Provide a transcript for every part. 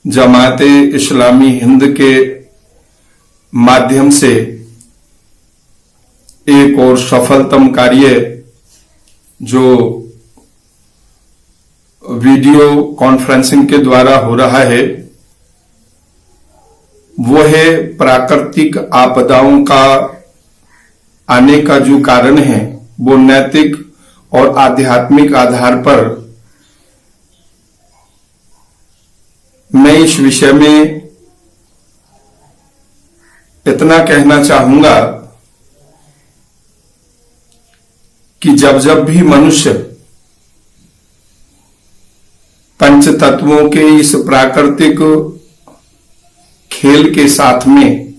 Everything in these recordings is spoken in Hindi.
जमाते इस्लामी हिंद के माध्यम से एक और सफलतम कार्य जो वीडियो कॉन्फ्रेंसिंग के द्वारा हो रहा है वो है प्राकृतिक आपदाओं का आने का जो कारण है वो नैतिक और आध्यात्मिक आधार पर मैं इस विषय में इतना कहना चाहूंगा कि जब जब भी मनुष्य पंच तत्वों के इस प्राकृतिक खेल के साथ में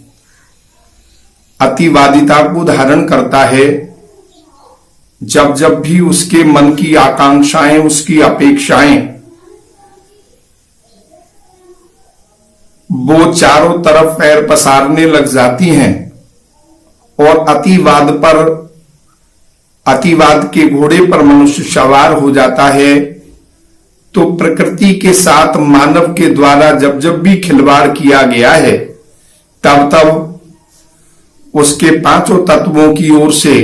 अतिवादिता को धारण करता है, जब जब भी उसके मन की आकांक्षाएं, उसकी अपेक्षाएं वो चारों तरफ पैर पसारने लग जाती हैं और अतिवाद के घोड़े पर मनुष्य सवार हो जाता है, तो प्रकृति के साथ मानव के द्वारा जब जब भी खिलवाड़ किया गया है तब तब उसके पांचों तत्वों की ओर से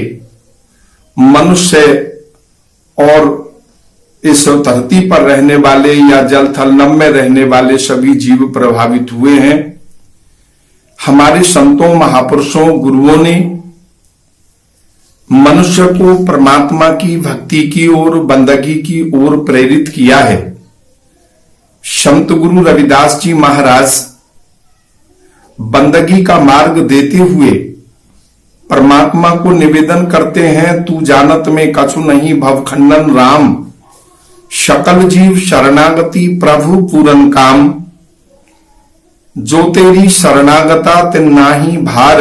मनुष्य और इस धरती पर रहने वाले या जल थल नभ में रहने वाले सभी जीव प्रभावित हुए हैं। हमारे संतों, महापुरुषों, गुरुओं ने मनुष्य को परमात्मा की भक्ति की ओर, बंदगी की ओर प्रेरित किया है। संत गुरु रविदास जी महाराज बंदगी का मार्ग देते हुए परमात्मा को निवेदन करते हैं, तू जानत में कछु नहीं भवखंडन राम, सकल जीव शरणागति प्रभु पूरन काम, जो तेरी शरणागता तिन नाही भार,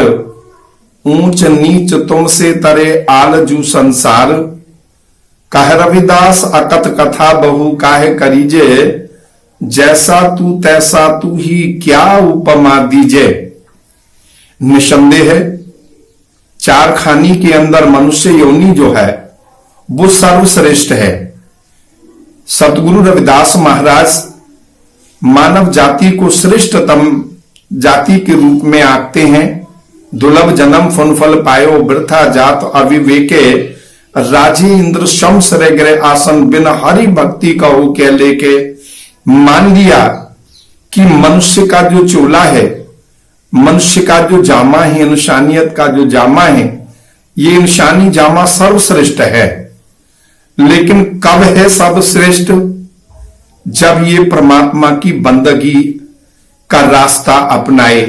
ऊंच नीच तुमसे तरे आलजू संसार, कह रविदास अकथ कथा बहु काहे करीजे, जैसा तू तैसा तू ही क्या उपमा दीजे। निसंदेह है चार खानी के अंदर मनुष्य योनि जो है वो सर्वश्रेष्ठ है। सतगुरु रविदास महाराज मानव जाति को श्रेष्ठतम जाति के रूप में आंकते हैं। दुर्लभ जन्म फुन फल पायो वृथा जात अविवेके, राजी इंद्र शम्स रे गरे आसन बिन हरि भक्ति कहो के लेके। मान लिया कि मनुष्य का जो चोला है, मनुष्य का जो जामा है, इंसानियत का जो जामा है, ये इंसानी जामा सर्वश्रेष्ठ है। लेकिन कब है सर्वश्रेष्ठ? जब ये परमात्मा की बंदगी का रास्ता अपनाए,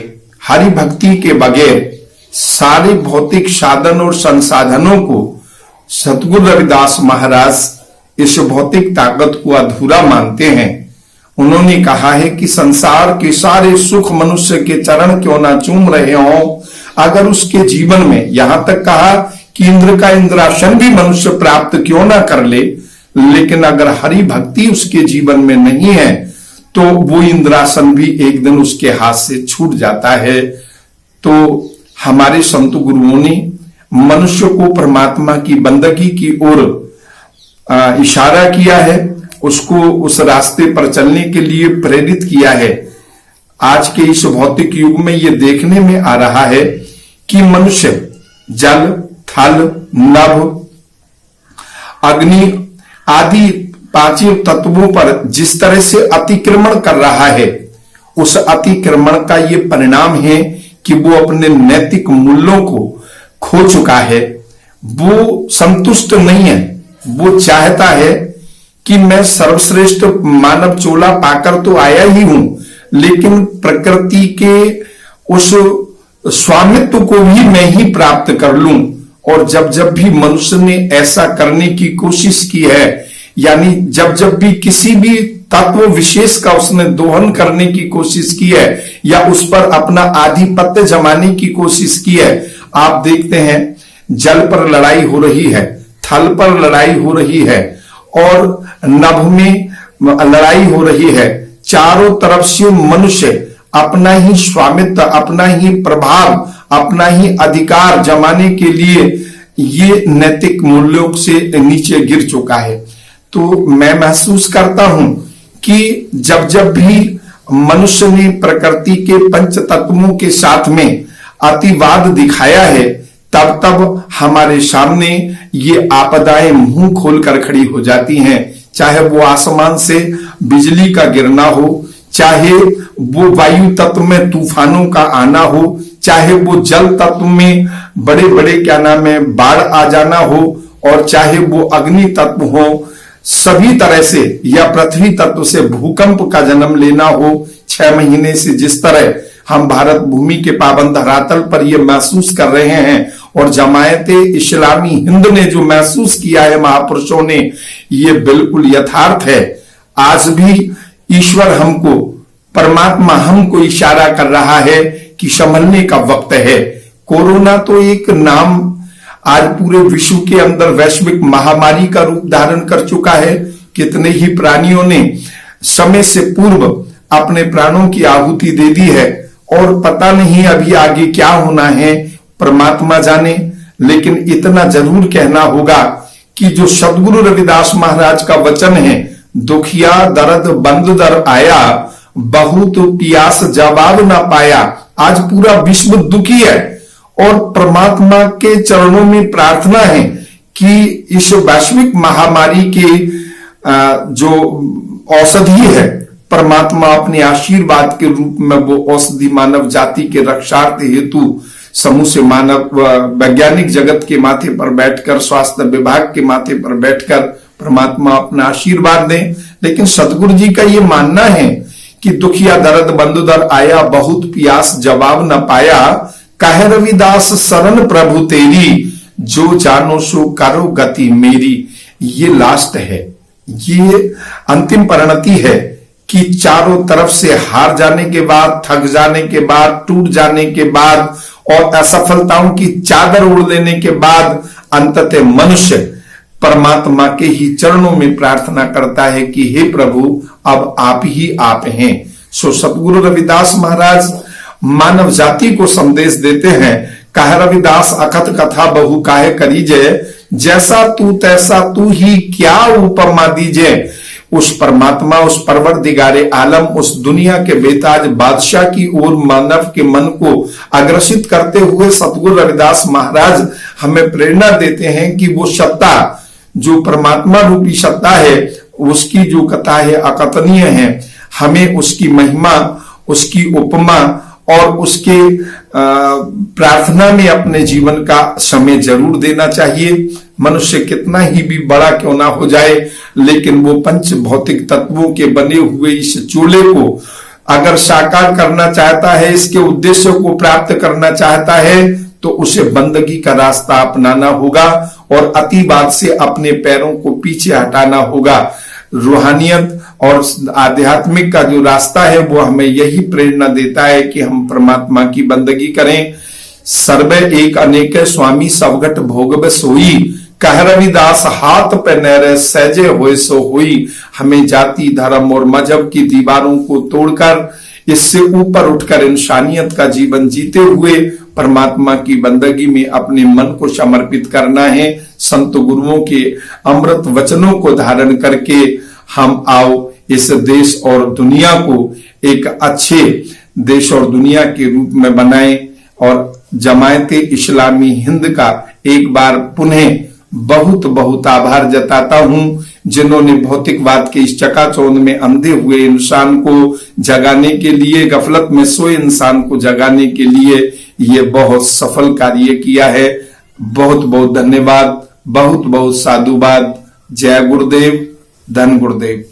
हरि भक्ति के बगैर सारे भौतिक साधन और संसाधनों को सतगुरु रविदास महाराज इस भौतिक ताकत को अधूरा मानते हैं। उन्होंने कहा है कि संसार के सारे सुख मनुष्य के चरण क्यों ना चूम रहे हो, अगर उसके जीवन में, यहां तक कहा कि इंद्र का इंद्रासन भी मनुष्य प्राप्त क्यों ना कर ले, लेकिन अगर हरि भक्ति उसके जीवन में नहीं है तो वो इंद्रासन भी एक दिन उसके हाथ से छूट जाता है। तो हमारे संत गुरुओं ने मनुष्य को परमात्मा की बंदगी की ओर इशारा किया है, उसको उस रास्ते पर चलने के लिए प्रेरित किया है। आज के इस भौतिक युग में ये देखने में आ रहा है कि मनुष्य जल, थल, नभ, अग्नि आदि पांचों तत्वों पर जिस तरह से अतिक्रमण कर रहा है, उस अतिक्रमण का ये परिणाम है कि वो अपने नैतिक मूल्यों को खो चुका है। वो संतुष्ट नहीं है, वो चाहता है कि मैं सर्वश्रेष्ठ मानव चोला पाकर तो आया ही हूं, लेकिन प्रकृति के उस स्वामित्व को भी मैं ही प्राप्त कर लूं। और जब जब भी मनुष्य ने ऐसा करने की कोशिश की है, यानी जब जब भी किसी भी तत्व विशेष का उसने दोहन करने की कोशिश की है या उस पर अपना आधिपत्य जमाने की कोशिश की है, आप देखते हैं जल पर लड़ाई हो रही है, थल पर लड़ाई हो रही है और नभ में लड़ाई हो रही है। चारों तरफ से मनुष्य अपना ही स्वामित्व, अपना ही प्रभाव, अपना ही अधिकार जमाने के लिए ये नैतिक मूल्यों से नीचे गिर चुका है। तो मैं महसूस करता हूं कि जब जब भी मनुष्य ने प्रकृति के पंच तत्वों के साथ में अतिवाद दिखाया है, तब तब हमारे सामने ये आपदाएं मुंह खोलकर खड़ी हो जाती हैं। चाहे वो आसमान से बिजली का गिरना हो, चाहे वो वायु तत्व में तूफानों का आना हो, चाहे वो जल तत्व में बड़े बड़े बाढ़ आ जाना हो, और चाहे वो अग्नि तत्व हो, सभी तरह से, या पृथ्वी तत्व से भूकंप का जन्म लेना हो। 6 महीने से जिस तरह हम भारत भूमि के पावन धरातल पर ये महसूस कर रहे हैं, और जमायते इस्लामी हिंद ने जो महसूस किया है महापुरुषों ने, ये बिल्कुल यथार्थ है। आज भी ईश्वर हमको, परमात्मा हमको इशारा कर रहा है कि संभलने का वक्त है। कोरोना तो एक नाम आज पूरे विश्व के अंदर वैश्विक महामारी का रूप धारण कर चुका है। कितने ही प्राणियों ने समय से पूर्व अपने प्राणों की आहुति दे दी है, और पता नहीं अभी आगे क्या होना है, परमात्मा जाने। लेकिन इतना जरूर कहना होगा कि जो सदगुरु रविदास महाराज का वचन है, दुखिया दर्द बंद दर आया, बहुत पियास जवाब ना पाया। आज पूरा विश्व दुखी है, और परमात्मा के चरणों में प्रार्थना है कि इस वैश्विक महामारी के जो औषधि है, परमात्मा अपने आशीर्वाद के रूप में वो औषधि मानव जाति के रक्षार्थ हेतु समूह से मानव वैज्ञानिक जगत के माथे पर बैठकर, स्वास्थ्य विभाग के माथे पर बैठकर परमात्मा अपना आशीर्वाद दें। लेकिन सदगुरु जी का ये मानना है कि दुखिया दर्द बंधु दर आया, बहुत प्यास जवाब न पाया, कहे रविदास शरण प्रभु तेरी, जो जानो सो करो गति मेरी। ये लास्ट है, ये अंतिम परिणति है कि चारों तरफ से हार जाने के बाद, थक जाने के बाद, टूट जाने के बाद और असफलताओं की चादर ओढ़ लेने के बाद अंततः मनुष्य परमात्मा के ही चरणों में प्रार्थना करता है कि हे प्रभु, अब आप ही आप हैं। सो सतगुरु रविदास महाराज मानव जाति को संदेश देते हैं, कह रविदास अकथ कथा बहु काहे करीजे, जैसा तू तैसा तू ही क्या उपमा दीजे। उस परमात्मा, उस परवरदिगारे आलम, उस दुनिया के बेताज बादशाह की ओर मानव के मन को अग्रसित करते हुए सतगुरु रविदास महाराज हमें प्रेरणा देते हैं कि वो सत्ता, जो परमात्मा रूपी सत्ता है, उसकी जो कथा है अकथनीय है। हमें उसकी महिमा, उसकी उपमा और उसके प्रार्थना में अपने जीवन का समय जरूर देना चाहिए। मनुष्य कितना ही भी बड़ा क्यों ना हो जाए, लेकिन वो पंच भौतिक तत्वों के बने हुए इस चूल्हे को अगर साकार करना चाहता है, इसके उद्देश्य को प्राप्त करना चाहता है, तो उसे बंदगी का रास्ता अपनाना होगा और अतिवाद से अपने पैरों को पीछे हटाना होगा। रूहानियत और आध्यात्मिक का जो रास्ता है वो हमें यही प्रेरणा देता है कि हम परमात्मा की बंदगी करें। सर्वे एक अनेक स्वामी सबघट भोगव सोई, कह रविदास हाथ पे नहरे सहजे होए सो हुई। हमें जाति धर्म और मजहब की दीवारों को तोड़कर, इससे ऊपर उठकर इंसानियत का जीवन जीते हुए परमात्मा की बंदगी में अपने मन को समर्पित करना है। संत गुरुओं के अमृत वचनों को धारण करके हम आओ इस देश और दुनिया को एक अच्छे देश और दुनिया के रूप में बनाएं, और जमायते इस्लामी हिंद का एक बार पुनः बहुत बहुत आभार जताता हूं, जिन्होंने भौतिकवाद के इस चकाचौंध में अंधे हुए इंसान को जगाने के लिए, गफलत में सोए इंसान को जगाने के लिए ये बहुत सफल कार्य किया है। बहुत बहुत धन्यवाद, बहुत बहुत साधुवाद। जय गुरुदेव, धन गुरुदेव।